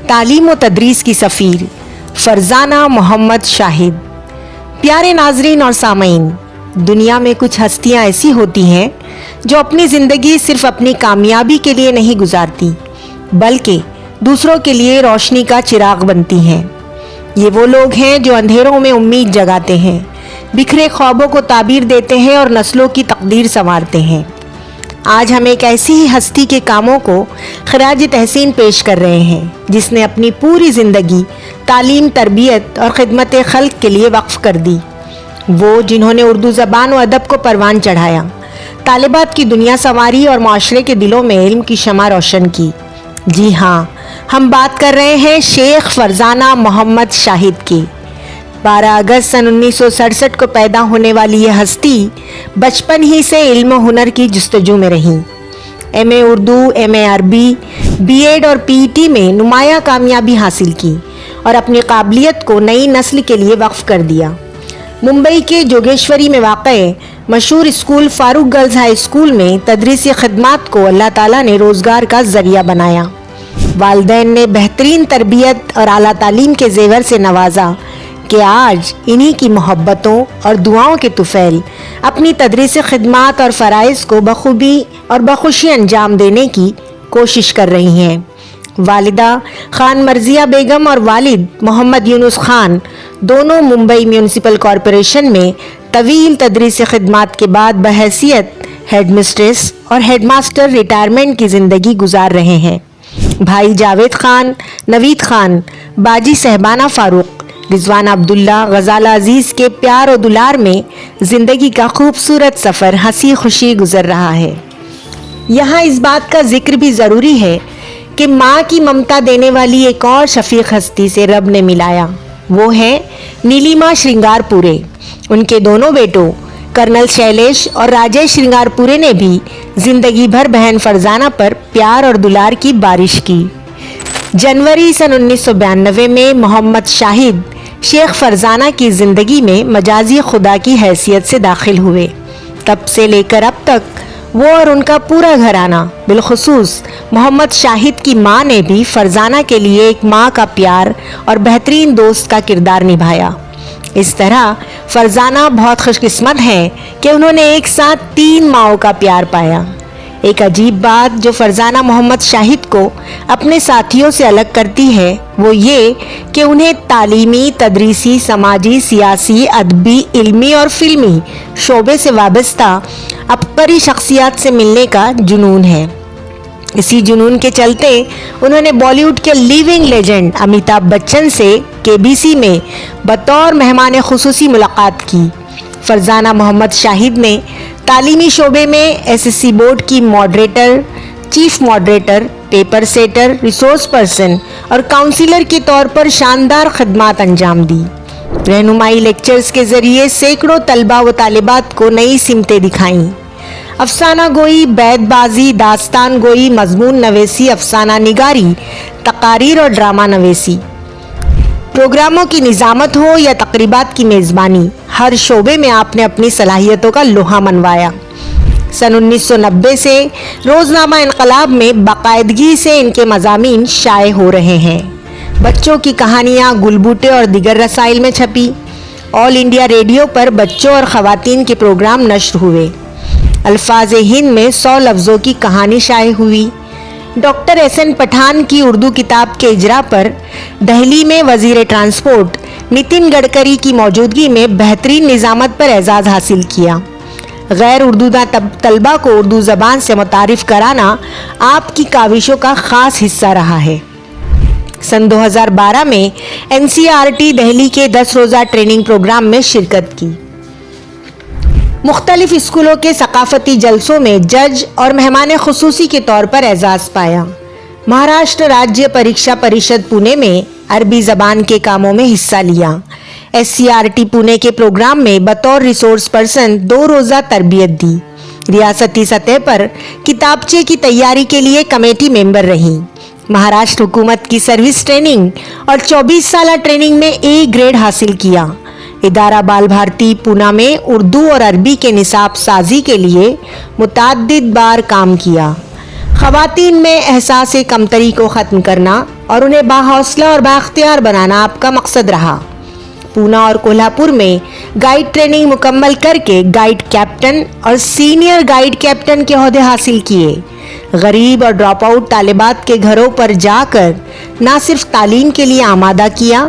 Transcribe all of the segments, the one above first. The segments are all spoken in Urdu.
تعلیم و تدریس کی سفیر فرزانہ محمد شاہد۔ پیارے ناظرین اور سامعین، دنیا میں کچھ ہستیاں ایسی ہوتی ہیں جو اپنی زندگی صرف اپنی کامیابی کے لیے نہیں گزارتی بلکہ دوسروں کے لیے روشنی کا چراغ بنتی ہیں۔ یہ وہ لوگ ہیں جو اندھیروں میں امید جگاتے ہیں، بکھرے خوابوں کو تعبیر دیتے ہیں اور نسلوں کی تقدیر سنوارتے ہیں۔ آج ہم ایک ایسی ہی ہستی کے کاموں کو خراج تحسین پیش کر رہے ہیں جس نے اپنی پوری زندگی تعلیم، تربیت اور خدمت خلق کے لیے وقف کر دی۔ وہ جنہوں نے اردو زبان و ادب کو پروان چڑھایا، طالبات کی دنیا سنواری اور معاشرے کے دلوں میں علم کی شمع روشن کی۔ جی ہاں، ہم بات کر رہے ہیں شیخ فرزانہ محمد شاہد کی۔ 12 اگست سن 1967 کو پیدا ہونے والی یہ ہستی بچپن ہی سے علم و ہنر کی جستجو میں رہیں۔ ایم اے اردو، ایم اے عربی، بی ایڈ اور پی ای ٹی میں نمایاں کامیابی حاصل کی اور اپنی قابلیت کو نئی نسل کے لیے وقف کر دیا۔ ممبئی کے جوگیشوری میں واقع مشہور اسکول فاروق گرلز ہائی اسکول میں تدریسی خدمات کو اللہ تعالیٰ نے روزگار کا ذریعہ بنایا۔ والدین نے بہترین تربیت اور اعلیٰ تعلیم کے زیور سے نوازا کہ آج انہی کی محبتوں اور دعاؤں کے طفیل اپنی تدریسی خدمات اور فرائض کو بخوبی اور بخوشی انجام دینے کی کوشش کر رہی ہیں۔ والدہ خان مرضیہ بیگم اور والد محمد یونس خان دونوں ممبئی میونسپل کارپوریشن میں طویل تدریسی خدمات کے بعد بحیثیت ہیڈ مسٹریس اور ہیڈ ماسٹر ریٹائرمنٹ کی زندگی گزار رہے ہیں۔ بھائی جاوید خان، نوید خان، باجی صہبانہ فاروق، رضوان عبداللہ، غزالہ عزیز کے پیار و دلار میں زندگی کا خوبصورت سفر ہنسی خوشی گزر رہا ہے۔ یہاں اس بات کا ذکر بھی ضروری ہے کہ ماں کی ممتا دینے والی ایک اور شفیق ہستی سے رب نے ملایا، وہ ہیں نیلیما شرنگار پورے۔ ان کے دونوں بیٹوں کرنل شیلیش اور راجیش شرنگار پورے نے بھی زندگی بھر بہن فرزانہ پر پیار اور دلار کی بارش کی۔ جنوری سن 1992 میں محمد شاہد شیخ فرزانہ کی زندگی میں مجازی خدا کی حیثیت سے داخل ہوئے۔ تب سے لے کر اب تک وہ اور ان کا پورا گھرانہ، بالخصوص محمد شاہد کی ماں نے بھی فرزانہ کے لیے ایک ماں کا پیار اور بہترین دوست کا کردار نبھایا۔ اس طرح فرزانہ بہت خوش قسمت ہیں کہ انہوں نے ایک ساتھ 3 ماؤں کا پیار پایا۔ ایک عجیب بات جو فرزانہ محمد شاہد کو اپنے ساتھیوں سے الگ کرتی ہے وہ یہ کہ انہیں تعلیمی، تدریسی، سماجی، سیاسی، ادبی، علمی اور فلمی شعبے سے وابستہ عبقری شخصیات سے ملنے کا جنون ہے۔ اسی جنون کے چلتے انہوں نے بالی ووڈ کے لیونگ لیجنڈ امیتابھ بچن سے KBC میں بطور مہمان خصوصی ملاقات کی۔ فرزانہ محمد شاہد نے تعلیمی شعبے میں SSC بورڈ کی moderator, chief moderator, paper seater, resource person اور کاؤنسلر کے طور پر شاندار خدمات انجام دی۔ رہنمائی لیکچرز کے ذریعے سینکڑوں طلباء و طالبات کو نئی سمتیں دکھائیں۔ افسانہ گوئی، بیت بازی، داستان گوئی، مضمون نویسی، افسانہ نگاری، تقاریر اور ڈرامہ نویسی، پروگراموں کی نظامت ہو یا تقریبات کی میزبانی، ہر شعبے میں آپ نے اپنی صلاحیتوں کا لوہا منوایا۔ سن 1990 سے روزنامہ انقلاب میں باقاعدگی سے ان کے مضامین شائع ہو رہے ہیں۔ بچوں کی کہانیاں گل بوٹے اور دیگر رسائل میں چھپی۔ آل انڈیا ریڈیو پر بچوں اور خواتین کے پروگرام نشر ہوئے۔ الفاظ ہند میں 100 لفظوں کی کہانی شائع ہوئی۔ ڈاکٹر SN پٹھان کی اردو کتاب کے اجرا پر دہلی میں وزیر ٹرانسپورٹ نتن گڈکری کی موجودگی میں بہترین نظامت پر اعزاز حاصل کیا۔ غیر اردو داں طلبہ کو اردو زبان سے متعارف کرانا آپ کی کاوشوں کا خاص حصہ رہا ہے۔ سن 2012 میں NCERT دہلی کے 10 روزہ ٹریننگ پروگرام میں شرکت کی۔ مختلف اسکولوں کے ثقافتی جلسوں میں جج اور مہمان خصوصی کے طور پر اعزاز پایا۔ مہاراشٹر راجیہ پریکشا پریشد پونے میں عربی زبان کے کاموں میں حصہ لیا۔ SCRT پونے کے پروگرام میں بطور ریسورس پرسن 2 روزہ تربیت دی۔ ریاستی سطح پر کتابچے کی تیاری کے لیے کمیٹی ممبر رہیں۔ مہاراشٹر حکومت کی سروس ٹریننگ اور 24 سالہ ٹریننگ میں A گریڈ حاصل کیا۔ ادارہ بال بھارتی پونا میں اردو اور عربی کے نصاب سازی کے لیے متعدد بار کام کیا۔ خواتین میں احساس کمتری کو ختم کرنا اور انہیں باحوصلہ اور بااختیار بنانا آپ کا مقصد رہا۔ پونا اور کولہاپور میں گائیڈ ٹریننگ مکمل کر کے گائیڈ کیپٹن اور سینئر گائیڈ کیپٹن کے عہدے حاصل کیے۔ غریب اور ڈراپ آؤٹ طالبات کے گھروں پر جا کر نہ صرف تعلیم کے لیے آمادہ کیا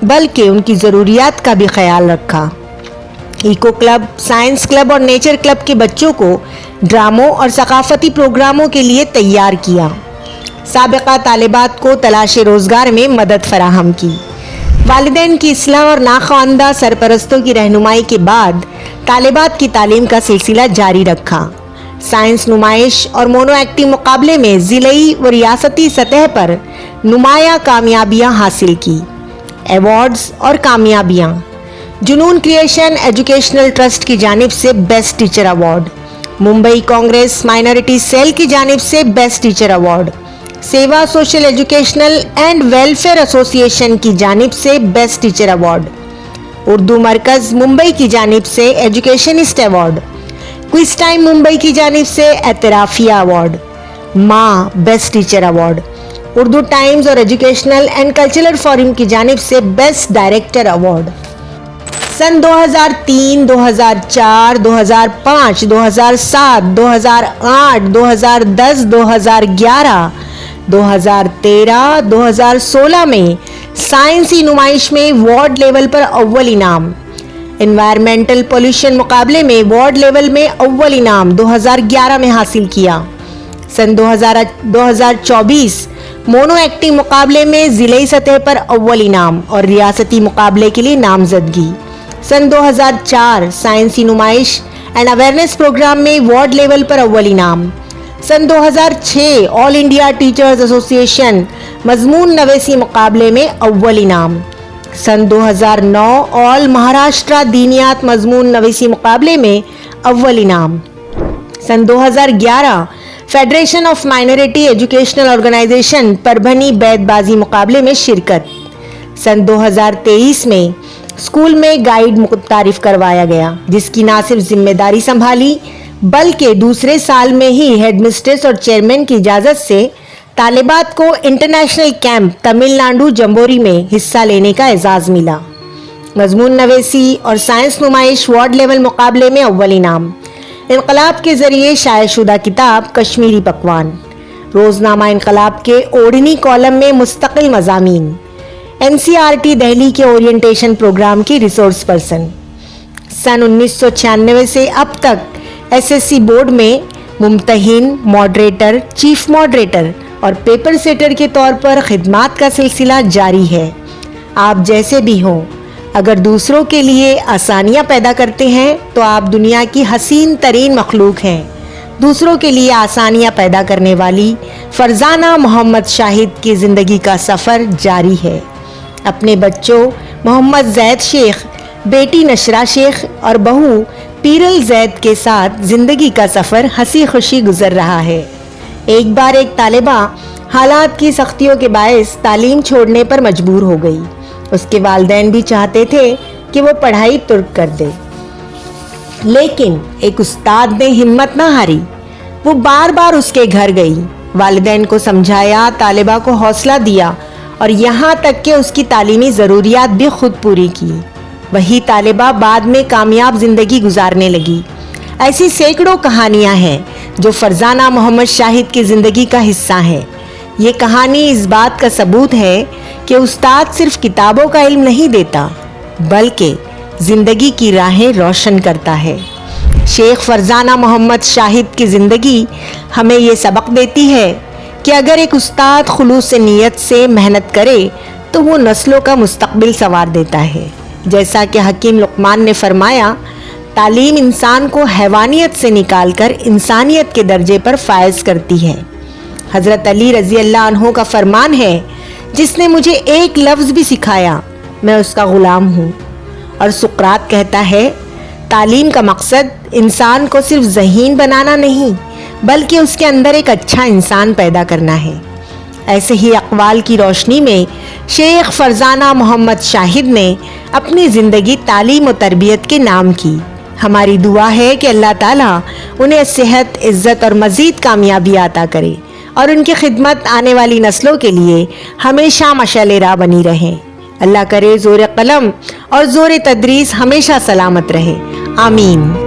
بلکہ ان کی ضروریات کا بھی خیال رکھا۔ ایکو کلب، سائنس کلب اور نیچر کلب کے بچوں کو ڈراموں اور ثقافتی پروگراموں کے لیے تیار کیا۔ سابقہ طالبات کو تلاش روزگار میں مدد فراہم کی۔ والدین کی اصلاح اور ناخواندہ سرپرستوں کی رہنمائی کے بعد طالبات کی تعلیم کا سلسلہ جاری رکھا۔ سائنس نمائش اور مونو ایکٹنگ مقابلے میں ضلعی و ریاستی سطح پر نمایاں کامیابیاں حاصل کی۔ ایوارڈز اور کامیابیاں: جنون کریشن ایجوکیشنل ٹرسٹ کی جانب سے best teacher award, Mumbai Congress minority cell کی جانب سے best teacher award, Seva social educational and welfare association کی جانب سے بیسٹ ٹیچر ایوارڈ، اردو مرکز ممبئی کی جانب سے educationist award, quiz time Mumbai کی جانب سے اعترافیہ ایوارڈ، ماں best teacher award, Urdu Times اور ایجوکیشنل اینڈ کلچرل فورم کی جانب سے بیسٹ ڈائریکٹر ایوارڈ۔ سن 2003، 2004، 2005، 2007، 2008، 2010، 2011، 2013، 2016 میں سائنسی نمائش میں وارڈ لیول پر اول انعام، انوائرمنٹل پولیوشن مقابلے میں وارڈ لیول میں اول انعام 2011 میں حاصل کیا۔ سن 2024 مونو ایکٹنگ مقابلے میں ضلعی سطح پر اول انعام اور ریاستی مقابلے کے لیے نامزدگی۔ سن 2004 سائنسی نمائش اینڈ اویئرنیس پروگرام میں وارڈ لیول پر اول انعام۔ سن 2006 آل انڈیا ٹیچرز ایسوسی ایشن مضمون نویسی مقابلے میں اول انعام۔ سن 2009 آل مہاراشٹرا دینیات مضمون نویسی مقابلے میں اول انعام۔ سن 2011 federation of minority educational organisation Parbhani بیت بازی مقابلے میں شرکت۔ سن 2023 میں اسکول میں گائیڈ متعارف کروایا گیا، جس کی نہ صرف ذمہ داری سنبھالی بلکہ دوسرے سال میں ہی ہیڈ مسٹریس اور چیئرمین کی اجازت سے طالبات کو انٹرنیشنل کیمپ تمل ناڈو جمبوری میں حصہ لینے کا اعزاز ملا۔ مضمون نویسی اور سائنس نمائش وارڈ لیول مقابلے میں اول انعام۔ انقلاب کے ذریعے شائع شدہ کتاب کشمیری پکوان، روزنامہ انقلاب کے اوڑھنی کالم میں مستقل مضامین، NCERT دہلی کے اورینٹیشن پروگرام کی ریسورس پرسن۔ سن 1996 سے اب تک SSC بورڈ میں ممتحن، ماڈریٹر، چیف ماڈریٹر اور پیپر سیٹر کے طور پر خدمات کا سلسلہ جاری ہے۔ آپ جیسے بھی ہوں، اگر دوسروں کے لیے آسانیاں پیدا کرتے ہیں تو آپ دنیا کی حسین ترین مخلوق ہیں۔ دوسروں کے لیے آسانیاں پیدا کرنے والی فرزانہ محمد شاہد کی زندگی کا سفر جاری ہے۔ اپنے بچوں محمد زید شیخ، بیٹی نشرہ شیخ اور بہو پیرل زید کے ساتھ زندگی کا سفر ہنسی خوشی گزر رہا ہے۔ ایک بار ایک طالبہ حالات کی سختیوں کے باعث تعلیم چھوڑنے پر مجبور ہو گئی۔ اس کے والدین بھی چاہتے تھے کہ وہ پڑھائی ترک کر دے، لیکن ایک استاد نے ہمت نہ ہاری۔ وہ بار بار اس کے گھر گئی، والدین کو سمجھایا، طالبہ کو حوصلہ دیا اور یہاں تک کہ اس کی تعلیمی ضروریات بھی خود پوری کی۔ وہی طالبہ بعد میں کامیاب زندگی گزارنے لگی۔ ایسی سینکڑوں کہانیاں ہیں جو فرزانہ محمد شاہد کی زندگی کا حصہ ہیں۔ یہ کہانی اس بات کا ثبوت ہے کہ استاد صرف کتابوں کا علم نہیں دیتا بلکہ زندگی کی راہیں روشن کرتا ہے۔ شیخ فرزانہ محمد شاہد کی زندگی ہمیں یہ سبق دیتی ہے کہ اگر ایک استاد خلوص نیت سے محنت کرے تو وہ نسلوں کا مستقبل سنوار دیتا ہے۔ جیسا کہ حکیم لقمان نے فرمایا، تعلیم انسان کو حیوانیت سے نکال کر انسانیت کے درجے پر فائز کرتی ہے۔ حضرت علی رضی اللہ عنہ کا فرمان ہے، جس نے مجھے ایک لفظ بھی سکھایا میں اس کا غلام ہوں۔ اور سقراط کہتا ہے، تعلیم کا مقصد انسان کو صرف ذہین بنانا نہیں بلکہ اس کے اندر ایک اچھا انسان پیدا کرنا ہے۔ ایسے ہی اقوال کی روشنی میں شیخ فرزانہ محمد شاہد نے اپنی زندگی تعلیم و تربیت کے نام کی۔ ہماری دعا ہے کہ اللہ تعالیٰ انہیں صحت، عزت اور مزید کامیابی عطا کرے۔ اور ان کی خدمت آنے والی نسلوں کے لیے ہمیشہ مشعل راہ بنی رہے۔ اللہ کرے زور قلم اور زور تدریس ہمیشہ سلامت رہے، آمین۔